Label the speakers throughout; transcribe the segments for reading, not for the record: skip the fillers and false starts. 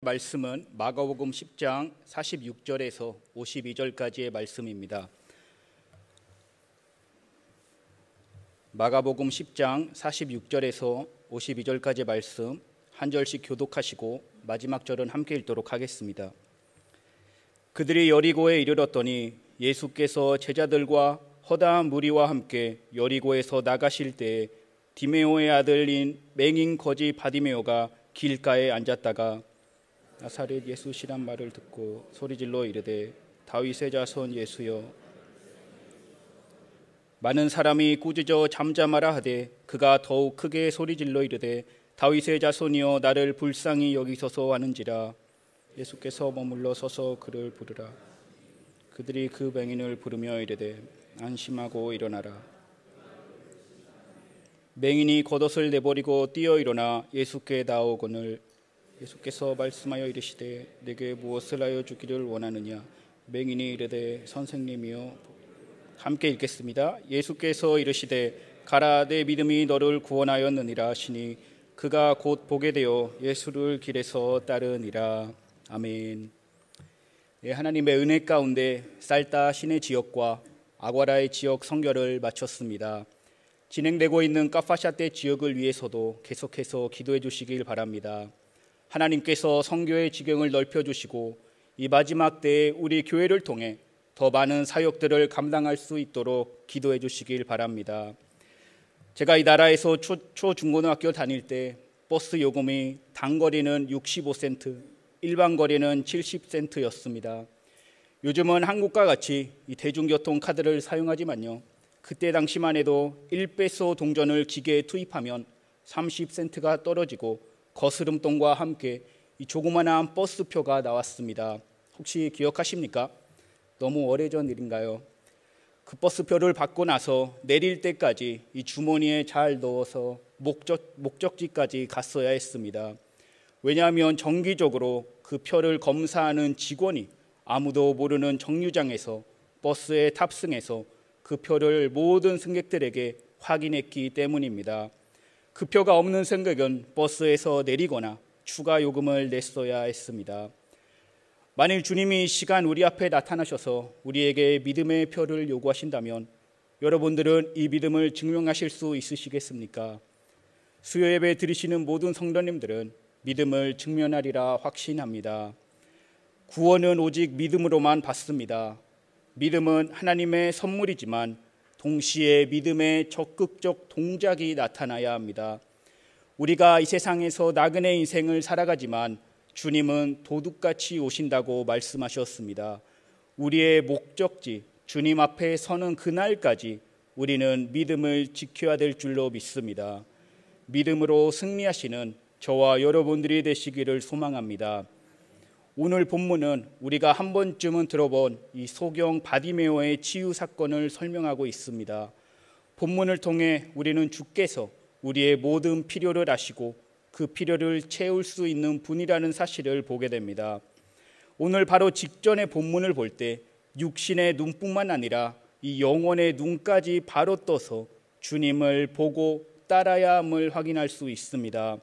Speaker 1: 말씀은 마가복음 10장 46절에서 52절까지의 말씀입니다. 마가복음 10장 46절에서 52절까지의 말씀 한 절씩 교독하시고 마지막 절은 함께 읽도록 하겠습니다. 그들이 여리고에 이르렀더니 예수께서 제자들과 허다한 무리와 함께 여리고에서 나가실 때에 디메오의 아들인 맹인 거지 바디메오가 길가에 앉았다가 나사렛 예수시란 말을 듣고 소리질러 이르되 다윗의 자손 예수여. 많은 사람이 꾸짖어 잠잠하라 하되 그가 더욱 크게 소리질러 이르되 다윗의 자손이여 나를 불쌍히 여기소서 하는지라. 예수께서 머물러 서서 그를 부르라. 그들이 그 맹인을 부르며 이르되 안심하고 일어나라. 맹인이 겉옷을 내버리고 뛰어 일어나 예수께 나오거늘 예수께서 말씀하여 이르시되 내게 무엇을 하여 주기를 원하느냐. 맹인이 이르되 선생님이여. 함께 읽겠습니다. 예수께서 이르시되 가라 내 믿음이 너를 구원하였느니라 하시니 그가 곧 보게 되어 예수를 길에서 따르니라. 아멘. 하나님의 은혜 가운데 쌀다 시내 지역과 아과라의 지역 선교를 마쳤습니다. 진행되고 있는 까파샤테 지역을 위해서도 계속해서 기도해 주시길 바랍니다. 하나님께서 선교의 지경을 넓혀주시고 이 마지막 때에 우리 교회를 통해 더 많은 사역들을 감당할 수 있도록 기도해 주시길 바랍니다. 제가 이 나라에서 초중고등학교 다닐 때 버스 요금이 단거리는 65센트, 일반 거리는 70센트였습니다. 요즘은 한국과 같이 이 대중교통 카드를 사용하지만요, 그때 당시만 해도 1페소 동전을 기계에 투입하면 30센트가 떨어지고 거스름돈과 함께 이 조그마한 버스표가 나왔습니다. 혹시 기억하십니까? 너무 오래전 일인가요? 그 버스표를 받고 나서 내릴 때까지 이 주머니에 잘 넣어서 목적지까지 갔어야 했습니다. 왜냐하면 정기적으로 그 표를 검사하는 직원이 아무도 모르는 정류장에서 버스에 탑승해서 그 표를 모든 승객들에게 확인했기 때문입니다. 그 표가 없는 승객은 버스에서 내리거나 추가 요금을 냈어야 했습니다. 만일 주님이 이 시간 우리 앞에 나타나셔서 우리에게 믿음의 표를 요구하신다면 여러분들은 이 믿음을 증명하실 수 있으시겠습니까? 수요 예배 드리시는 모든 성도님들은 믿음을 증명하리라 확신합니다. 구원은 오직 믿음으로만 받습니다. 믿음은 하나님의 선물이지만 동시에 믿음의 적극적 동작이 나타나야 합니다. 우리가 이 세상에서 나그네 인생을 살아가지만 주님은 도둑같이 오신다고 말씀하셨습니다. 우리의 목적지 주님 앞에 서는 그날까지 우리는 믿음을 지켜야 될 줄로 믿습니다. 믿음으로 승리하시는 저와 여러분들이 되시기를 소망합니다. 오늘 본문은 우리가 한 번쯤은 들어본 이 소경 바디메오의 치유 사건을 설명하고 있습니다. 본문을 통해 우리는 주께서 우리의 모든 필요를 아시고 그 필요를 채울 수 있는 분이라는 사실을 보게 됩니다. 오늘 바로 직전의 본문을 볼 때 육신의 눈뿐만 아니라 이 영혼의 눈까지 바로 떠서 주님을 보고 따라야 함을 확인할 수 있습니다.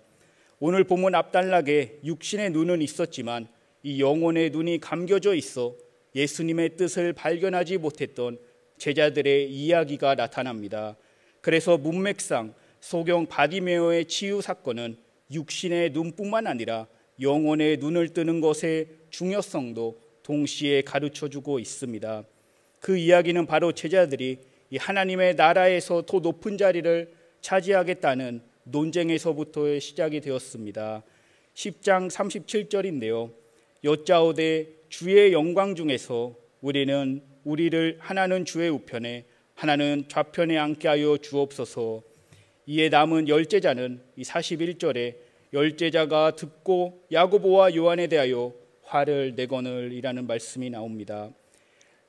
Speaker 1: 오늘 본문 앞단락에 육신의 눈은 있었지만 이 영혼의 눈이 감겨져 있어 예수님의 뜻을 발견하지 못했던 제자들의 이야기가 나타납니다. 그래서 문맥상 소경 바디메오의 치유 사건은 육신의 눈뿐만 아니라 영혼의 눈을 뜨는 것의 중요성도 동시에 가르쳐주고 있습니다. 그 이야기는 바로 제자들이 이 하나님의 나라에서 더 높은 자리를 차지하겠다는 논쟁에서부터의 시작이 되었습니다. 10장 37절인데요. 여짜오되 주의 영광 중에서 우리를 하나는 주의 우편에 하나는 좌편에 앉게 하여 주옵소서. 이에 남은 열제자는 이 41절에 열제자가 듣고 야고보와 요한에 대하여 화를 내거늘이라는 말씀이 나옵니다.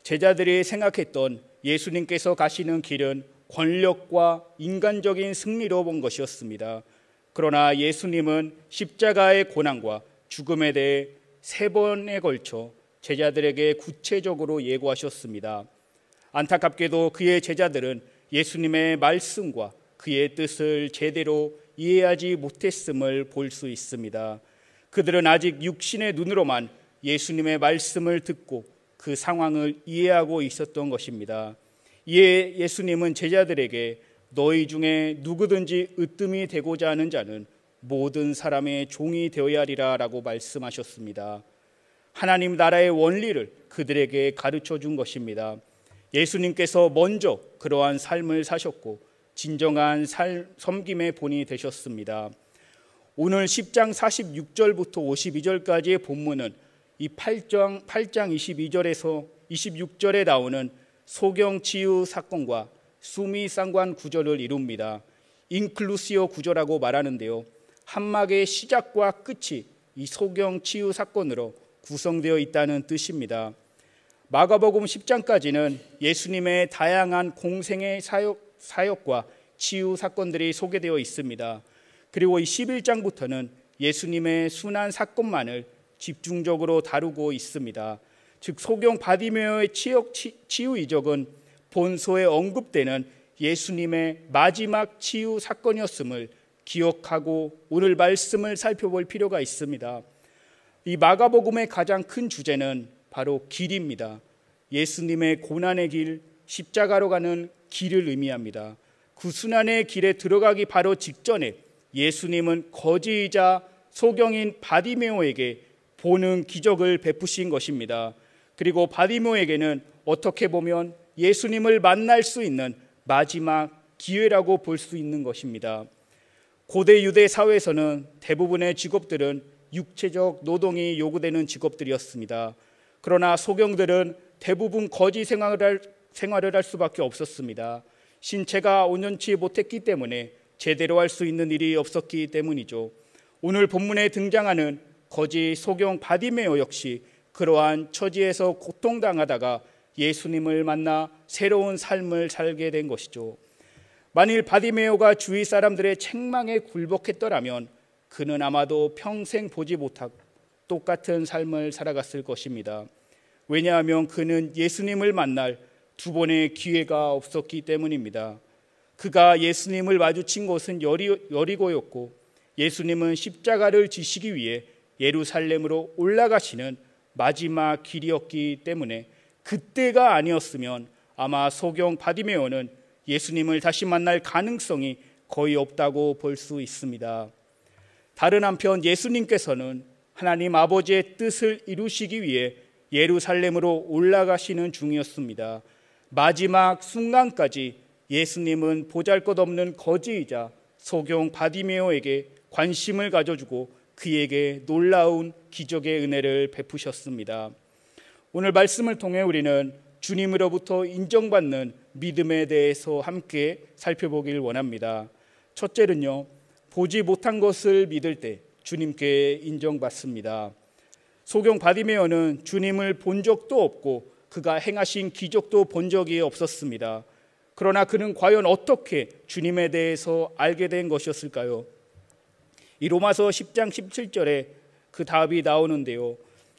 Speaker 1: 제자들이 생각했던 예수님께서 가시는 길은 권력과 인간적인 승리로 본 것이었습니다. 그러나 예수님은 십자가의 고난과 죽음에 대해 3번에 걸쳐 제자들에게 구체적으로 예고하셨습니다. 안타깝게도 그의 제자들은 예수님의 말씀과 그의 뜻을 제대로 이해하지 못했음을 볼 수 있습니다. 그들은 아직 육신의 눈으로만 예수님의 말씀을 듣고 그 상황을 이해하고 있었던 것입니다. 이에 예수님은 제자들에게 너희 중에 누구든지 으뜸이 되고자 하는 자는 모든 사람의 종이 되어야 하리라 라고 말씀하셨습니다. 하나님 나라의 원리를 그들에게 가르쳐 준 것입니다. 예수님께서 먼저 그러한 삶을 사셨고 진정한 섬김의 본이 되셨습니다. 오늘 10장 46절부터 52절까지의 본문은 이 8장 22절에서 26절에 나오는 소경 치유 사건과 수미 쌍관 구절을 이룹니다. 인클루시오 구절이라고 말하는데요, 한막의 시작과 끝이 이 소경 치유 사건으로 구성되어 있다는 뜻입니다. 마가복음 10장까지는 예수님의 다양한 공생의 사역과 치유 사건들이 소개되어 있습니다. 그리고 이 11장부터는 예수님의 순환 사건만을 집중적으로 다루고 있습니다. 즉 소경 바디메오의 치유 이적은 본서에 언급되는 예수님의 마지막 치유 사건이었음을 기억하고 오늘 말씀을 살펴볼 필요가 있습니다. 이 마가복음의 가장 큰 주제는 바로 길입니다. 예수님의 고난의 길, 십자가로 가는 길을 의미합니다. 그 순환의 길에 들어가기 바로 직전에 예수님은 거지이자 소경인 바디메오에게 보는 기적을 베푸신 것입니다. 그리고 바디메오에게는 어떻게 보면 예수님을 만날 수 있는 마지막 기회라고 볼 수 있는 것입니다. 고대 유대 사회에서는 대부분의 직업들은 육체적 노동이 요구되는 직업들이었습니다. 그러나 소경들은 대부분 거지 생활을 할 수밖에 없었습니다. 신체가 온전치 못했기 때문에 제대로 할 수 있는 일이 없었기 때문이죠. 오늘 본문에 등장하는 거지 소경 바디메오 역시 그러한 처지에서 고통당하다가 예수님을 만나 새로운 삶을 살게 된 것이죠. 만일 바디메오가 주위 사람들의 책망에 굴복했더라면 그는 아마도 평생 보지 못하고 똑같은 삶을 살아갔을 것입니다. 왜냐하면 그는 예수님을 만날 두 번의 기회가 없었기 때문입니다. 그가 예수님을 마주친 곳은 여리고였고 예수님은 십자가를 지시기 위해 예루살렘으로 올라가시는 마지막 길이었기 때문에 그때가 아니었으면 아마 소경 바디메오는 예수님을 다시 만날 가능성이 거의 없다고 볼 수 있습니다. 다른 한편 예수님께서는 하나님 아버지의 뜻을 이루시기 위해 예루살렘으로 올라가시는 중이었습니다. 마지막 순간까지 예수님은 보잘것없는 거지이자 소경 바디메오에게 관심을 가져주고 그에게 놀라운 기적의 은혜를 베푸셨습니다. 오늘 말씀을 통해 우리는 주님으로부터 인정받는 믿음에 대해서 함께 살펴보길 원합니다. 첫째는요, 보지 못한 것을 믿을 때 주님께 인정받습니다. 소경 바디메오는 주님을 본 적도 없고 그가 행하신 기적도 본 적이 없었습니다. 그러나 그는 과연 어떻게 주님에 대해서 알게 된 것이었을까요? 이 로마서 10장 17절에 그 답이 나오는데요,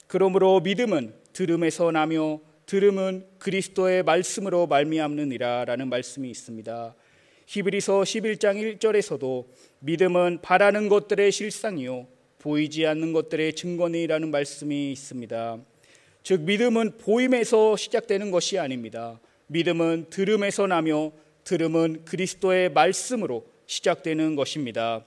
Speaker 1: 그러므로 믿음은 들음에서 나며 들음은 그리스도의 말씀으로 말미암느니라 라는 말씀이 있습니다. 히브리서 11장 1절에서도 믿음은 바라는 것들의 실상이요 보이지 않는 것들의 증거니라는 말씀이 있습니다. 즉 믿음은 보임에서 시작되는 것이 아닙니다. 믿음은 들음에서 나며 들음은 그리스도의 말씀으로 시작되는 것입니다.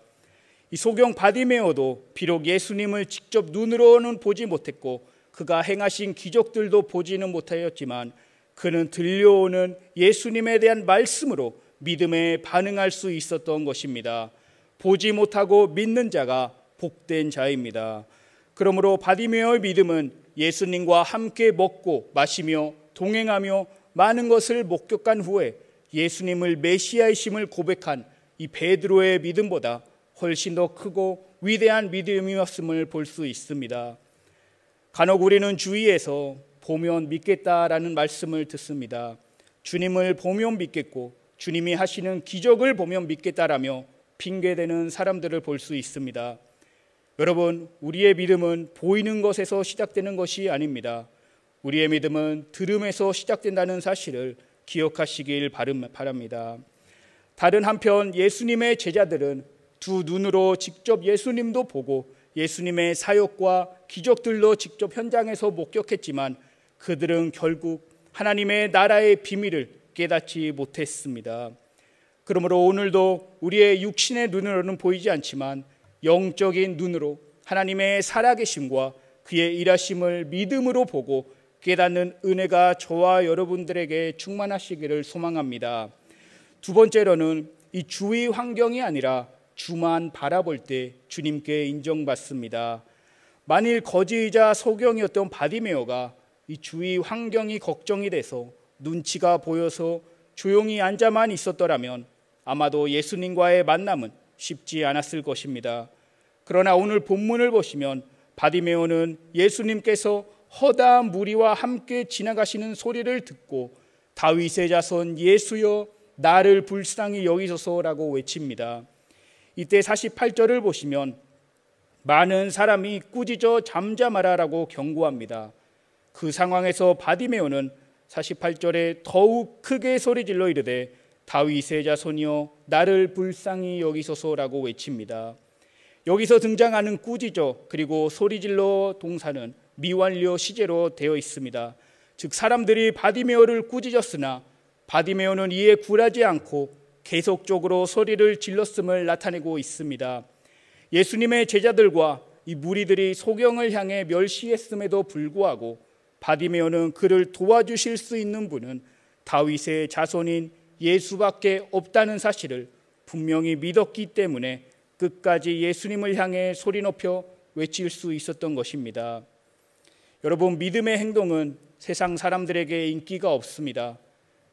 Speaker 1: 이 소경 바디메오도 비록 예수님을 직접 눈으로는 보지 못했고 그가 행하신 기적들도 보지는 못하였지만 그는 들려오는 예수님에 대한 말씀으로 믿음에 반응할 수 있었던 것입니다. 보지 못하고 믿는 자가 복된 자입니다. 그러므로 바디메오의 믿음은 예수님과 함께 먹고 마시며 동행하며 많은 것을 목격한 후에 예수님을 메시아이심을 고백한 이 베드로의 믿음보다 훨씬 더 크고 위대한 믿음이었음을 볼 수 있습니다. 간혹 우리는 주위에서 보면 믿겠다라는 말씀을 듣습니다. 주님을 보면 믿겠고 주님이 하시는 기적을 보면 믿겠다라며 핑계대는 사람들을 볼 수 있습니다. 여러분, 우리의 믿음은 보이는 것에서 시작되는 것이 아닙니다. 우리의 믿음은 들음에서 시작된다는 사실을 기억하시길 바랍니다. 다른 한편 예수님의 제자들은 두 눈으로 직접 예수님도 보고 예수님의 사역과 기적들로 직접 현장에서 목격했지만 그들은 결국 하나님의 나라의 비밀을 깨닫지 못했습니다. 그러므로 오늘도 우리의 육신의 눈으로는 보이지 않지만 영적인 눈으로 하나님의 살아계심과 그의 일하심을 믿음으로 보고 깨닫는 은혜가 저와 여러분들에게 충만하시기를 소망합니다. 두 번째로는 이 주위 환경이 아니라 주만 바라볼 때 주님께 인정받습니다. 만일 거지이자 소경이었던 바디메오가 이 주위 환경이 걱정이 돼서 눈치가 보여서 조용히 앉아만 있었더라면 아마도 예수님과의 만남은 쉽지 않았을 것입니다. 그러나 오늘 본문을 보시면 바디메오는 예수님께서 허다한 무리와 함께 지나가시는 소리를 듣고 다윗의 자손 예수여 나를 불쌍히 여기소서라고 외칩니다. 이때 48절을 보시면 많은 사람이 꾸짖어 잠잠하라라고 경고합니다. 그 상황에서 바디메오는 48절에 더욱 크게 소리질러 이르되 다윗의 자손이여 나를 불쌍히 여기소서라고 외칩니다. 여기서 등장하는 꾸짖어 그리고 소리질러 동사는 미완료 시제로 되어 있습니다. 즉 사람들이 바디메오를 꾸짖었으나 바디메오는 이에 굴하지 않고 계속적으로 소리를 질렀음을 나타내고 있습니다. 예수님의 제자들과 이 무리들이 소경을 향해 멸시했음에도 불구하고 바디메오는 그를 도와주실 수 있는 분은 다윗의 자손인 예수밖에 없다는 사실을 분명히 믿었기 때문에 끝까지 예수님을 향해 소리 높여 외칠 수 있었던 것입니다. 여러분, 믿음의 행동은 세상 사람들에게 인기가 없습니다.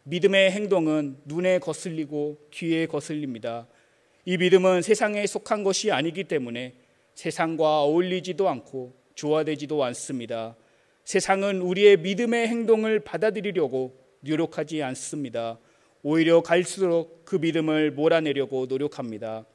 Speaker 1: 믿음의 행동은 눈에 거슬리고 귀에 거슬립니다. 이 믿음은 세상에 속한 것이 아니기 때문에 세상과 어울리지도 않고 조화되지도 않습니다. 세상은 우리의 믿음의 행동을 받아들이려고 노력하지 않습니다. 오히려 갈수록 그 믿음을 몰아내려고 노력합니다.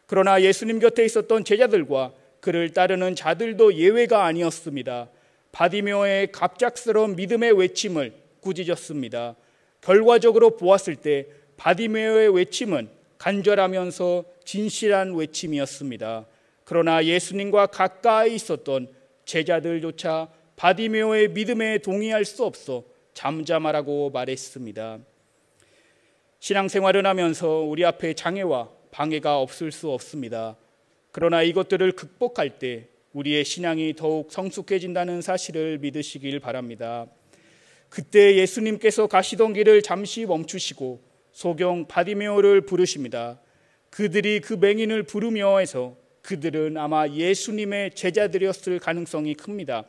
Speaker 1: 그러나 예수님 곁에 있었던 제자들과 그를 따르는 자들도 예외가 아니었습니다. 바디메오의 갑작스러운 믿음의 외침을 꾸짖었습니다. 결과적으로 보았을 때 바디메오의 외침은 간절하면서 진실한 외침이었습니다. 그러나 예수님과 가까이 있었던 제자들조차 바디메오의 믿음에 동의할 수 없어 잠잠하라고 말했습니다. 신앙생활을 하면서 우리 앞에 장애와 방해가 없을 수 없습니다. 그러나 이것들을 극복할 때 우리의 신앙이 더욱 성숙해진다는 사실을 믿으시길 바랍니다. 그때 예수님께서 가시던 길을 잠시 멈추시고 소경 바디메오를 부르십니다. 그들이 그 맹인을 부르며 해서 그들은 아마 예수님의 제자들이었을 가능성이 큽니다.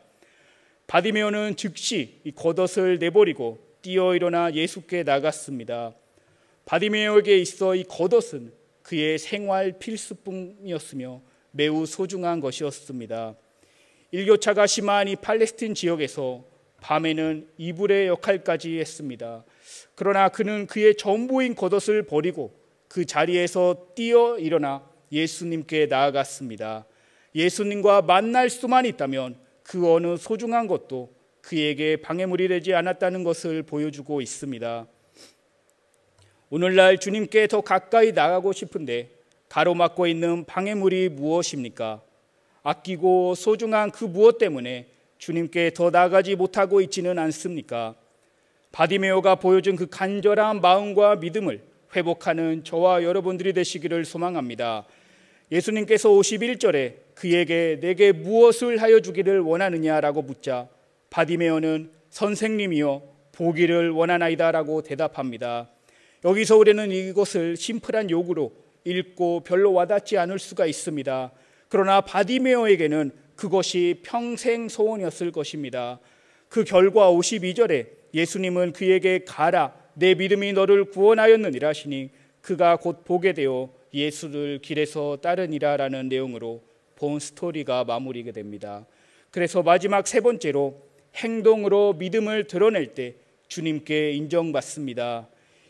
Speaker 1: 바디메오는 즉시 이 겉옷을 내버리고 뛰어 일어나 예수께 나갔습니다. 바디메오에게 있어 이 겉옷은 그의 생활 필수품이었으며 매우 소중한 것이었습니다. 일교차가 심한 이 팔레스틴 지역에서 밤에는 이불의 역할까지 했습니다. 그러나 그는 그의 전부인 겉옷을 버리고 그 자리에서 뛰어 일어나 예수님께 나아갔습니다. 예수님과 만날 수만 있다면 그 어느 소중한 것도 그에게 방해물이 되지 않았다는 것을 보여주고 있습니다. 오늘날 주님께 더 가까이 나가고 싶은데 가로막고 있는 방해물이 무엇입니까? 아끼고 소중한 그 무엇 때문에 주님께 더 나아가지 못하고 있지는 않습니까? 바디메오가 보여준 그 간절한 마음과 믿음을 회복하는 저와 여러분들이 되시기를 소망합니다. 예수님께서 51절에 그에게 내게 무엇을 하여 주기를 원하느냐라고 묻자 바디메오는 선생님이여 보기를 원하나이다라고 대답합니다. 여기서 우리는 이것을 심플한 요구로 읽고 별로 와닿지 않을 수가 있습니다. 그러나 바디메오에게는 그것이 평생 소원이었을 것입니다. 그 결과 52절에 예수님은 그에게 가라 내 믿음이 너를 구원하였느니라 하시니 그가 곧 보게 되어 예수를 길에서 따르니라 라는 내용으로 본 스토리가 마무리가 됩니다. 그래서 마지막 세 번째로 행동으로 믿음을 드러낼 때 주님께 인정받습니다.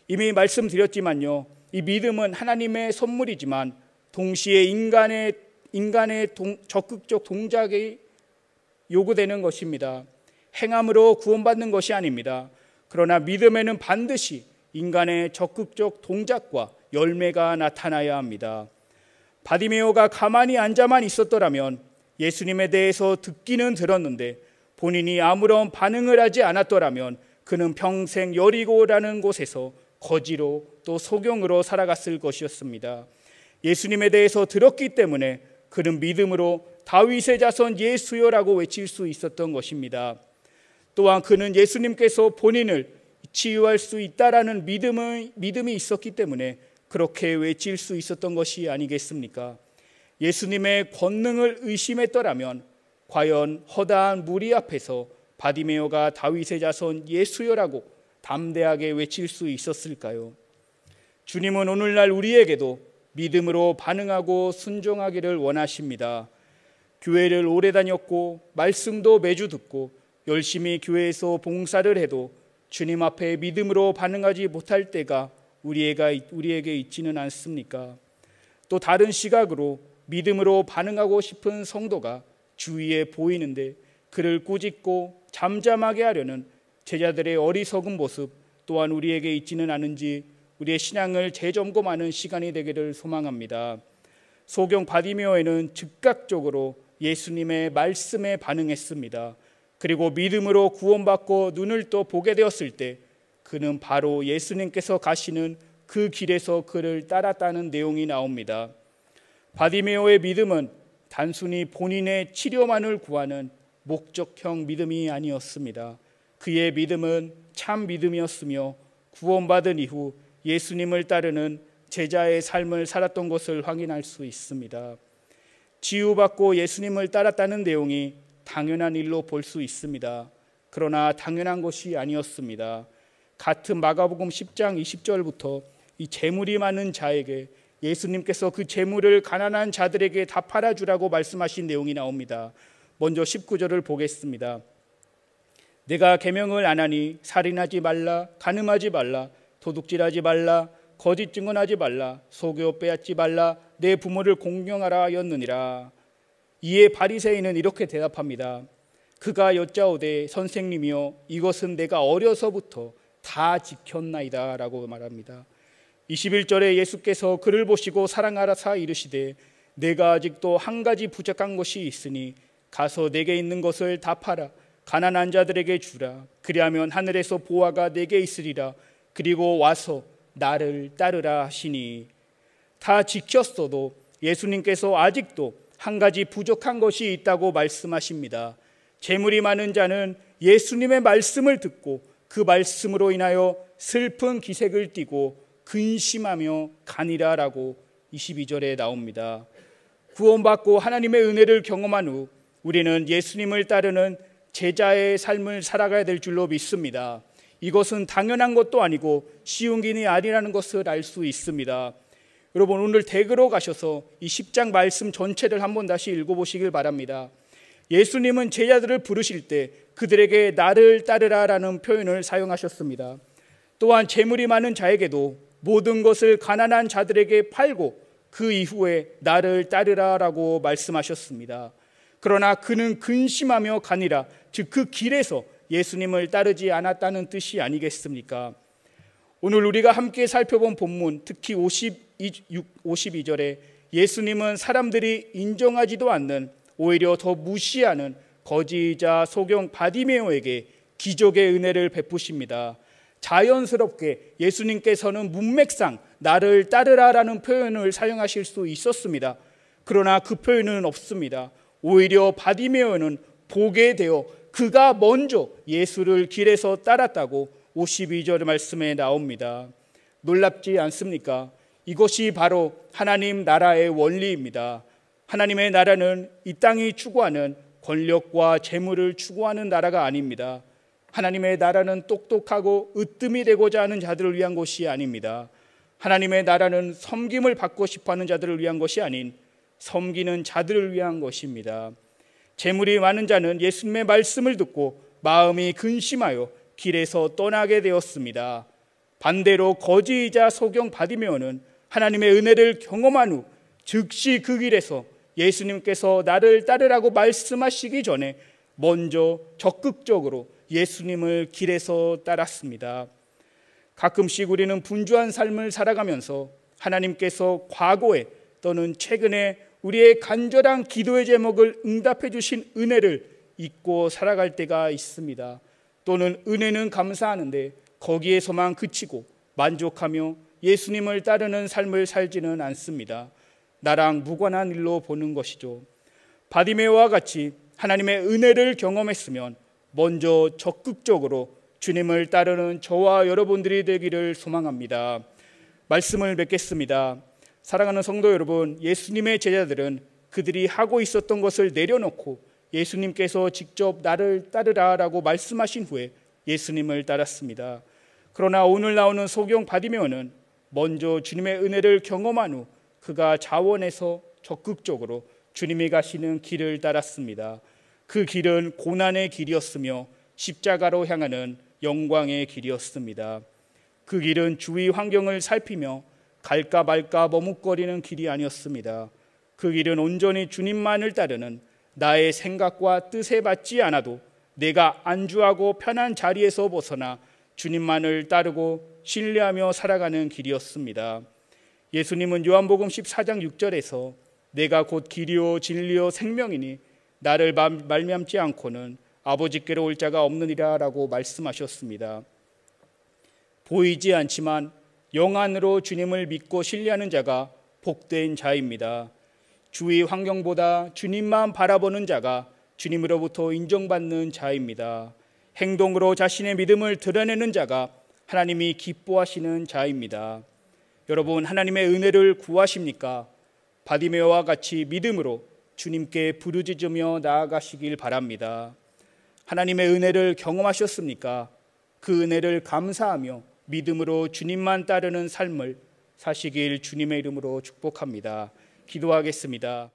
Speaker 1: 이미 말씀드렸지만요, 이 믿음은 하나님의 선물이지만 동시에 인간의 적극적 동작이 요구되는 것입니다. 행함으로 구원받는 것이 아닙니다. 그러나 믿음에는 반드시 인간의 적극적 동작과 열매가 나타나야 합니다. 바디메오가 가만히 앉아만 있었더라면 예수님에 대해서 듣기는 들었는데 본인이 아무런 반응을 하지 않았더라면 그는 평생 여리고라는 곳에서 거지로 또 소경으로 살아갔을 것이었습니다. 예수님에 대해서 들었기 때문에 그는 믿음으로 다윗의 자손 예수여라고 외칠 수 있었던 것입니다. 또한 그는 예수님께서 본인을 치유할 수 있다라는 믿음이 있었기 때문에 그렇게 외칠 수 있었던 것이 아니겠습니까? 예수님의 권능을 의심했더라면 과연 허다한 무리 앞에서 바디메오가 다윗의 자손 예수여라고 담대하게 외칠 수 있었을까요? 주님은 오늘날 우리에게도 믿음으로 반응하고 순종하기를 원하십니다. 교회를 오래 다녔고 말씀도 매주 듣고 열심히 교회에서 봉사를 해도 주님 앞에 믿음으로 반응하지 못할 때가 우리에게 있지는 않습니까? 또 다른 시각으로 믿음으로 반응하고 싶은 성도가 주위에 보이는데 그를 꾸짖고 잠잠하게 하려는 제자들의 어리석은 모습 또한 우리에게 있지는 않은지 우리의 신앙을 재점검하는 시간이 되기를 소망합니다. 소경 바디메오에는 즉각적으로 예수님의 말씀에 반응했습니다. 그리고 믿음으로 구원받고 눈을 또 보게 되었을 때 그는 바로 예수님께서 가시는 그 길에서 그를 따랐다는 내용이 나옵니다. 바디메오의 믿음은 단순히 본인의 치료만을 구하는 목적형 믿음이 아니었습니다. 그의 믿음은 참 믿음이었으며 구원받은 이후 예수님을 따르는 제자의 삶을 살았던 것을 확인할 수 있습니다. 치유받고 예수님을 따랐다는 내용이 당연한 일로 볼 수 있습니다. 그러나 당연한 것이 아니었습니다. 같은 마가복음 10장 20절부터 이 재물이 많은 자에게 예수님께서 그 재물을 가난한 자들에게 다 팔아주라고 말씀하신 내용이 나옵니다. 먼저 19절을 보겠습니다. 내가 계명을 안 하니 살인하지 말라, 간음하지 말라, 도둑질하지 말라, 거짓 증언하지 말라, 속여 빼앗지 말라, 내 부모를 공경하라 하였느니라. 이에 바리새인은 이렇게 대답합니다. 그가 여짜오되 선생님이여 이것은 내가 어려서부터 다 지켰나이다 라고 말합니다. 21절에 예수께서 그를 보시고 사랑하라사 이르시되 내가 아직도 한 가지 부족한 것이 있으니 가서 내게 있는 것을 다 팔아 가난한 자들에게 주라. 그리하면 하늘에서 보화가 내게 있으리라. 그리고 와서 나를 따르라 하시니, 다 지켰어도 예수님께서 아직도 한 가지 부족한 것이 있다고 말씀하십니다. 재물이 많은 자는 예수님의 말씀을 듣고 그 말씀으로 인하여 슬픈 기색을 띠고 근심하며 가니라라고 22절에 나옵니다. 구원받고 하나님의 은혜를 경험한 후 우리는 예수님을 따르는 제자의 삶을 살아가야 될 줄로 믿습니다. 이것은 당연한 것도 아니고 쉬운 일이 아니라는 것을 알 수 있습니다. 여러분, 오늘 댁으로 가셔서 이 10장 말씀 전체를 한번 다시 읽어보시길 바랍니다. 예수님은 제자들을 부르실 때 그들에게 나를 따르라라는 표현을 사용하셨습니다. 또한 재물이 많은 자에게도 모든 것을 가난한 자들에게 팔고 그 이후에 나를 따르라라고 말씀하셨습니다. 그러나 그는 근심하며 가니라, 즉 그 길에서 예수님을 따르지 않았다는 뜻이 아니겠습니까? 오늘 우리가 함께 살펴본 본문, 특히 52절에 예수님은 사람들이 인정하지도 않는, 오히려 더 무시하는 거지이자 소경 바디메오에게 기적의 은혜를 베푸십니다. 자연스럽게 예수님께서는 문맥상 나를 따르라라는 표현을 사용하실 수 있었습니다. 그러나 그 표현은 없습니다. 오히려 바디메오는 보게 되어 그가 먼저 예수를 길에서 따랐다고 52절 말씀에 나옵니다. 놀랍지 않습니까? 이것이 바로 하나님 나라의 원리입니다. 하나님의 나라는 이 땅이 추구하는 권력과 재물을 추구하는 나라가 아닙니다. 하나님의 나라는 똑똑하고 으뜸이 되고자 하는 자들을 위한 것이 아닙니다. 하나님의 나라는 섬김을 받고 싶어하는 자들을 위한 것이 아닌 섬기는 자들을 위한 것입니다. 재물이 많은 자는 예수님의 말씀을 듣고 마음이 근심하여 길에서 떠나게 되었습니다. 반대로 거지이자 소경 바디메오는 하나님의 은혜를 경험한 후 즉시 그 길에서 예수님께서 나를 따르라고 말씀하시기 전에 먼저 적극적으로 예수님을 길에서 따랐습니다. 가끔씩 우리는 분주한 삶을 살아가면서 하나님께서 과거에 또는 최근에 우리의 간절한 기도의 제목을 응답해 주신 은혜를 잊고 살아갈 때가 있습니다. 또는 은혜는 감사하는데 거기에서만 그치고 만족하며 예수님을 따르는 삶을 살지는 않습니다. 나랑 무관한 일로 보는 것이죠. 바디메오와 같이 하나님의 은혜를 경험했으면 먼저 적극적으로 주님을 따르는 저와 여러분들이 되기를 소망합니다. 말씀을 맺겠습니다. 사랑하는 성도 여러분, 예수님의 제자들은 그들이 하고 있었던 것을 내려놓고 예수님께서 직접 나를 따르라라고 말씀하신 후에 예수님을 따랐습니다. 그러나 오늘 나오는 소경 바디메오는 먼저 주님의 은혜를 경험한 후 그가 자원해서 적극적으로 주님이 가시는 길을 따랐습니다. 그 길은 고난의 길이었으며 십자가로 향하는 영광의 길이었습니다. 그 길은 주위 환경을 살피며 갈까 말까 머뭇거리는 길이 아니었습니다. 그 길은 온전히 주님만을 따르는 나의 생각과 뜻에 받지 않아도 내가 안주하고 편한 자리에서 벗어나 주님만을 따르고 신뢰하며 살아가는 길이었습니다. 예수님은 요한복음 14장 6절에서 내가 곧 길이요 진리요 생명이니 나를 말미암지 않고는 아버지께로 올 자가 없느니라 라고 말씀하셨습니다. 보이지 않지만 영안으로 주님을 믿고 신뢰하는 자가 복된 자입니다. 주위 환경보다 주님만 바라보는 자가 주님으로부터 인정받는 자입니다. 행동으로 자신의 믿음을 드러내는 자가 하나님이 기뻐하시는 자입니다. 여러분, 하나님의 은혜를 구하십니까? 바디메오와 같이 믿음으로 주님께 부르짖으며 나아가시길 바랍니다. 하나님의 은혜를 경험하셨습니까? 그 은혜를 감사하며 믿음으로 주님만 따르는 삶을 사시길 주님의 이름으로 축복합니다. 기도하겠습니다.